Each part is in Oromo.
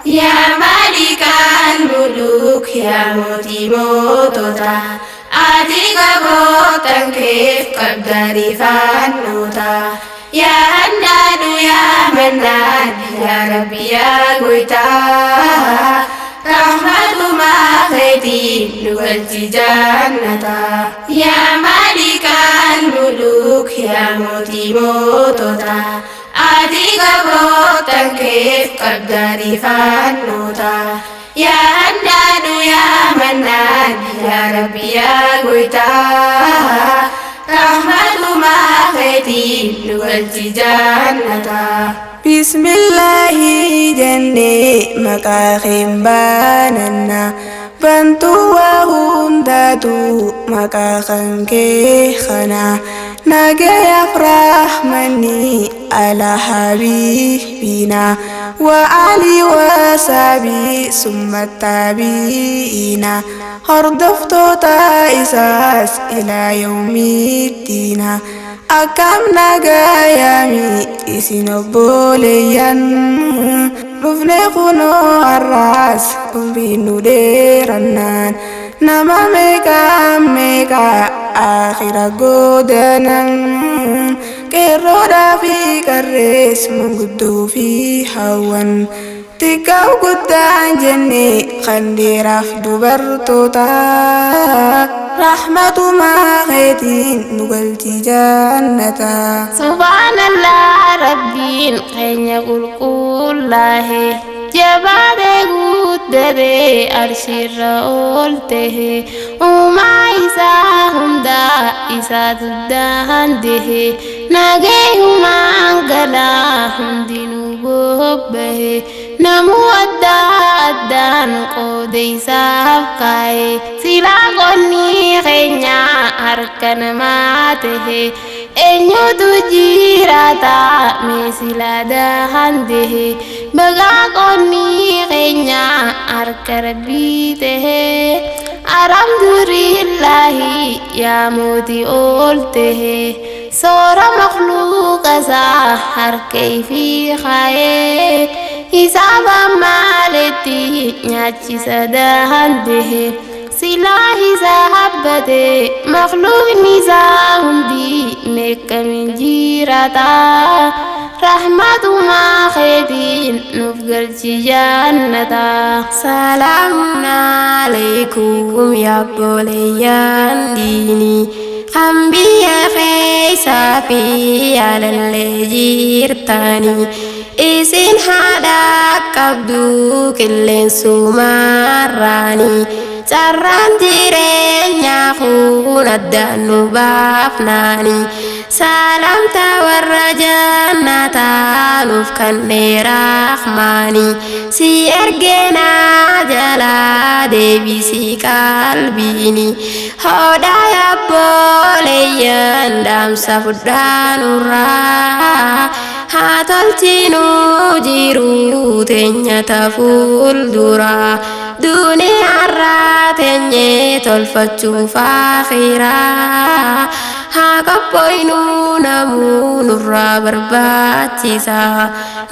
يا مالك الملوك يا موتي موتوتا آتي قبوتا كيف قدري فانوتا يا هنان يا منان يا ربي يا قويتا رحمة ما خيتي نقلت جنتا يا مالك الملوك يا موتي موتوتا آتي قبوتا كيف قدري فانوتا يا هنان يا منان يا ربي يا قويتا رحمة ما خيتي نقلت جنتا بسم الله جنة مكاخم باننا بنتو وهنداتو مكاخن كيخنا نجي أفرح مني على حبيبنا وعلي وسابي ثم التابعين هردفت تائساس إلى يوم الدين أكم نجايامي إسنبوليا رفنقنا الراس بينو ديرنان نما ميكا آخر قدنا كيرودا في كريس من قدو في حوان تكاو قدان جني خندي رفدو برتوتا رحمة ما غيتين نقلتي جنتا سبحان الله ربي خين يقول كله جبادي قدري أرشي رأولته وما إساهم دا إسا تدهن ده ناقيهم عنقلاهم دينو بوبه نمو أدان قودي سابقاي سلا قني خينيا أركن ماته enyu tujirata mesila dahande baga koni kenya arkarbite alhamdulillahi ya moti olte sora makhluq sa har kayfi khaye hisaba malati nyachi sadahande سلاحي سحبتي مخلوق نزاهم دي مكة من جيرتا رحمة ما خيدين نفقر جنتا سلام عليكم يا بوليان ديني خنبيا خيسا في على اللي جيرتاني إسين حداك abdu كلين سماراني Carran jirenya khun adanu bafnani salam tawarra jannata nufkan rahmani si ergena jala devi si kalbini hodaya boleyan dam safudanura hatal tinu jiru tenya taful dura dunia ratenye tolfachu fakhira hakapoinu namu nurra barbachisa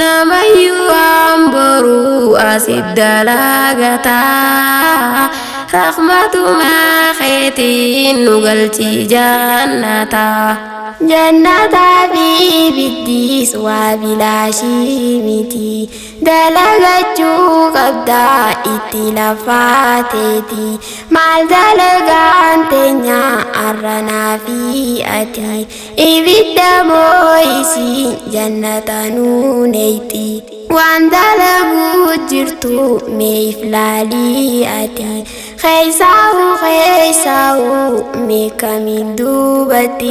namayu amboru asidalagata rahmatu ma khaitin nugalchi jannata jannata bibidis wa bilashimiti dalagachu qabda itilafateti mal dalagantenya arana fi ati ibidda moisi jannata nuneiti wandalagu jirtu meiflali ati خيساو ميكا من دوبتين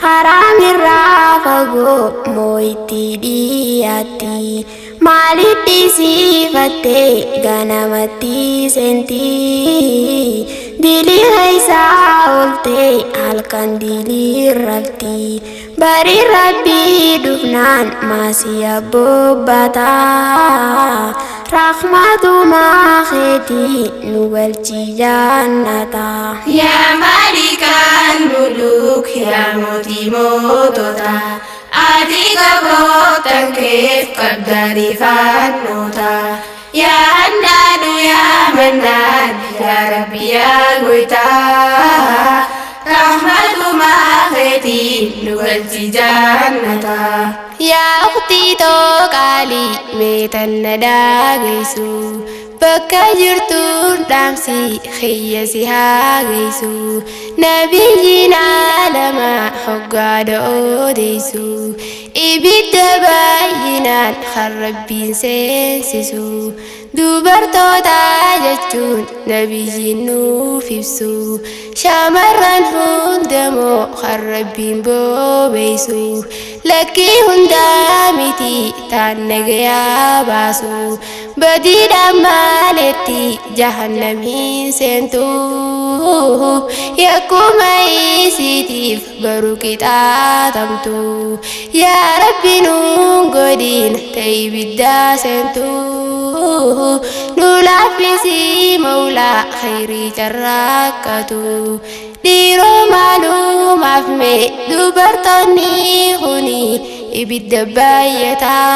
حرام الرافقو مويتي دياتي مالتي سيفتي غنمتي سنتي ديلي خيساولتي هالكن ديلي رفتي bari rabbi dufnan masih bobata rahmatu ma kheti nuwal jannata ya malikan muluk ya muti motota ati gabroottan keef qabdanii faannoota yaa hannaanu yaa mannaan yaa rabbi yaa goytaa rahmatumaa keetiin nu galchi jannataa yaa ukhtii qaalii meetan na dhaageysu bakka jirtuun dhaamsi khiyya si haageysu nabiyyiin aalamaa hoggaadha oodeysu ibidda baay'inaan kan rabbiin seensisu dubartoota jechuun nabiyyiin nuuf ibsu shamarran hundamoo kan rabbiin boobeysu lakkii hundaa miti taan nagayaa baasu badiidhaan maaletti jahannamiin seentu yakkuma isiitiif baru qixaatamtu yaa rabbi nuun godhin ta'e ibiddaa seentu nu laaffisi mawlaa khayrii carraaqqatu dhiiroo maalumaaf mee dubartoonni kuni ibidda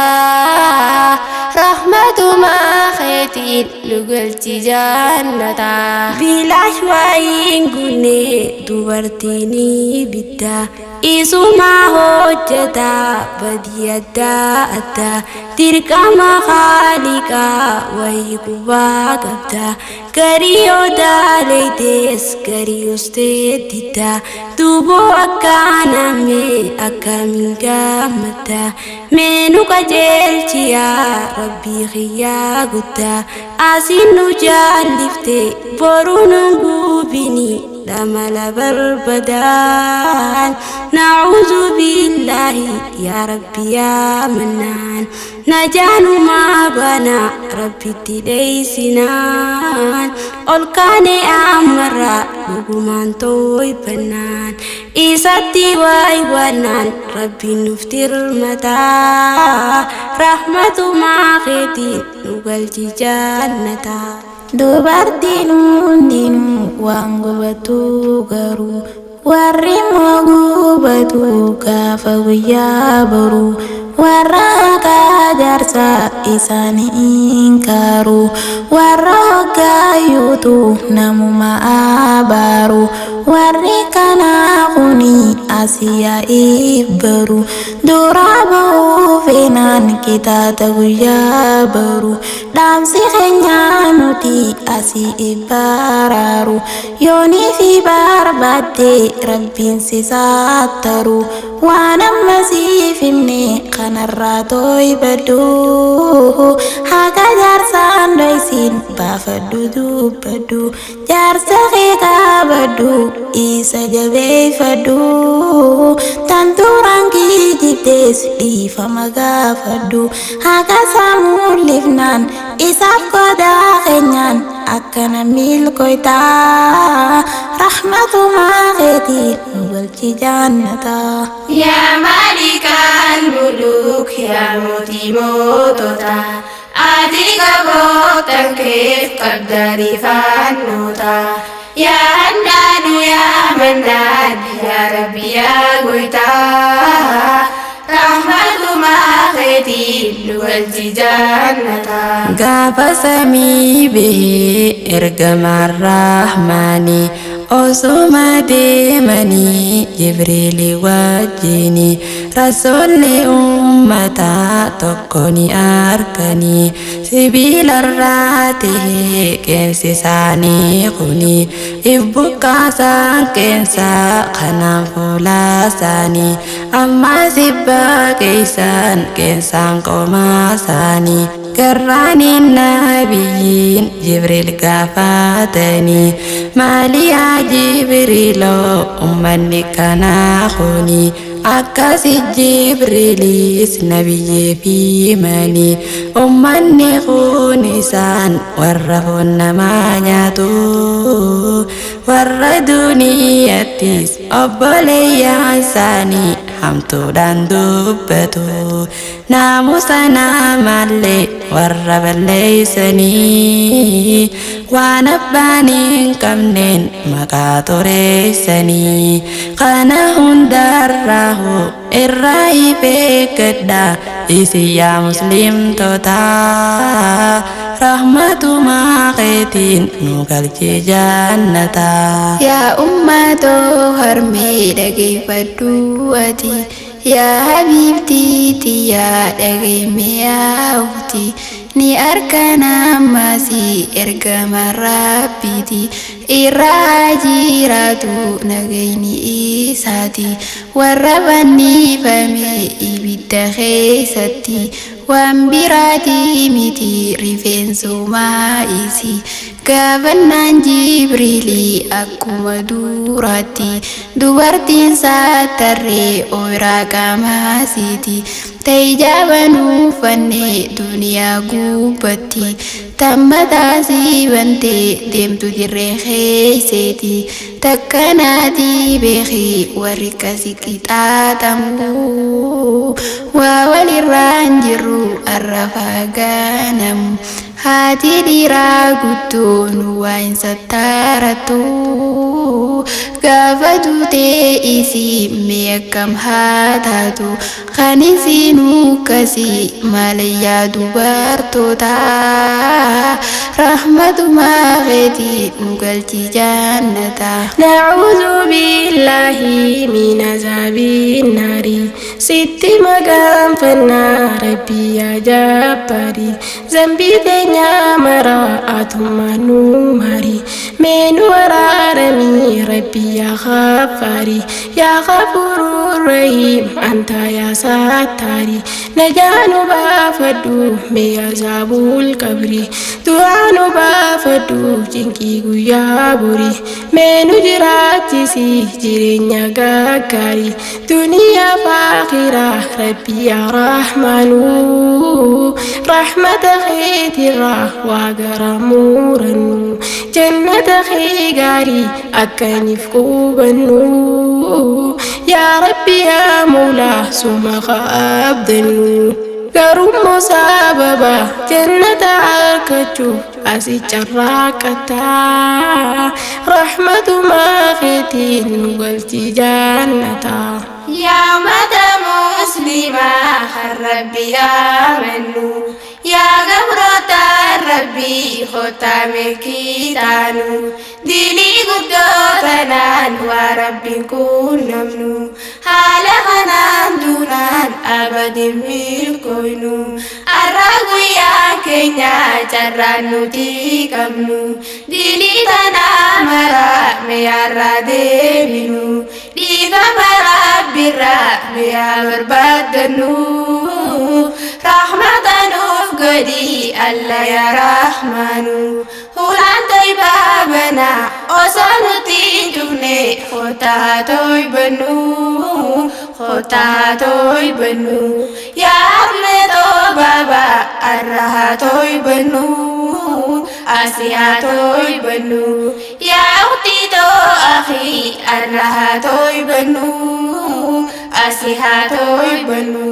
baay'ataa rahmatumaa keetiin nu galchi jannataa bilaash waayin gunne dubartiin ibiddaa isumaa hojjetaa badii adda addaa dirqama haaliqaa wayii gubaa qabdaa garii odaaleetes garii osteettitaa duuboo akkaanamee akkamiin gammadaa meenu qajeelchiyaa rabbii khiyyaa guddaa asiin nu jaallifte boruu nun guubinii damala barbadaan na'uuzu billaahi yaa rabbi yaa mannaan najaanumaa banaa rabbitti dheeysinaan ol kaane ammarraa dhugumaan tooybannaan isatti waayibannaan rabbiin nuuf tirmataa rahmatumaa keetiin nu galchi jannataa dubartiin hundinuu waan gubatu garuu warri gubatu gaafa guyyaa boruu warra haqaa jaarsaa isaanii inkaaru warra hoggaayuutu namuma abaaru warri kanaa kuni asiyaa ibbaru duraa ba'uu feenaan kitaata guyyaa baru dhaamsi keenyaa nuti asii ibbaraaru yoonii fi barbaadde rabbiin si saattaru waan amma siif himne kanarraa tooybadhu haqa jaarsaan dhoysiin baafadhu dubbadhu jaarsa kee qabadhu isa jabeeffadhu tantuuraan kijibdees dhiifama gaafadhu haqa samuulifnaan isaaf qodaa keenyaan akkana milkoytaa rahmatumaa keetiin nu galchi jannataa yaa maalikal muluk yaa mootii mootota ati gabroottan keef qabdanii faannoota yaa hannaanu yaa mannaan yaa rabbi yaa goytaa rahmatumaa keetiin nu galchi jannataa gaafa samii bahee ergamaan rahmaanii osuma deemanii jibriili wajjini rasuulli ummataa tokko ni arkanii sibiilarraa tahee qeensi isaanii kuni ibbuqqaasaan qeensaa kanaan fuulaa isaanii amma sibbaa keeysaan qeensaan qomaa isaanii garraaniin nabiyyiin jibriil gaafatanii maali yaa jibriiloo ummanni kanaa kuni akkasi jibriilis nabiyyee fi mani ummanni kun isaan warra foon namaa nyaatu warra duuniyattis obboleeyyan isaanii hamtuudhaan dubbatu naamusa namaallee warra balleeysanii waan abbaan hin qabneen maqaa xureeysanii kana hundarraahu irraa beekadha isin yaa muslimtoota rahmatumaa keetiin nu galchi jannata. Yaa ummatoo harmee dhageeffadhu ati yaa habiibtii tiyyaa dhageeffadhu yaa ukhti ni arkana ammasii ergama rabbiiti irraa jiraatu nagayni isaati warra fannifame ibidda keessatti waan biraati miti rifeensumaa isi gaafannaan Jibriilii akkuma duraatti dubartiin saattarree ooyiraa qaamaasiiti ta'ijaabaan uffannee duniyaa gubbatti tammataasii bantee deemtu dirree keeyseeti takkanaatii beekii warri kasi qixaaxamu waa walirraan jirru arrafaa gaanamu haati dhiiraa guddoon waa hin sattaaratu gaafa duutee isii mee akkam haa taatu kan isinuu kasii maalayyaa dubartoota rahmatumaa keetiin nu galchi jannata. Na'uudhu billaahi min azaabiin naari sitti magaanfannaa rabbii yaa jabbaari zambii teenya maraa atummaa nu mari mee nu araaramii rabbii yaa ghafaari yaa ghafuurur rahiim anta yaa sattaari najaa nu baafadhu mee azaabul qabri du'aa nu baafadhu jinqii guyyaa bori mee nu jiraachisi jireenya gaggaarii duniyaa fi akhiraa rabbii yaa rahmaanu rahmata keetirraa waa garamuurannu jannata kee gaarii akkaniif qubannu yaa rabbi yaa mawlaa suma abdannu garummoo sababa jannata argachuuf asi carraaqataa rahmatumaa keetiin nu galchi jannata. Yaa ummata muslimaa kan rabbi amannu yaa gabroota rabbii kottaa milkiitaanu diinii guddoo tanaan waa rabbiin quunnamnu haala kanaan duunaan abadin milkooynu arra guyyaan keenya carraan nuti qabnu diinii tanaa maraa meeyarraa deebinu dhiigama rabbirraa meeyaa barbaadannu rahmatanuuf godhi alla yaa rahmaanu hulaan tayyibaa banaa osoo nuti hin cufne kottaa toybannu yaa harmeetoo baabaa arraa toybannu asiyaa toybannu yaa ukhtiitoo akhii arraa toybannu asiyaa toybannu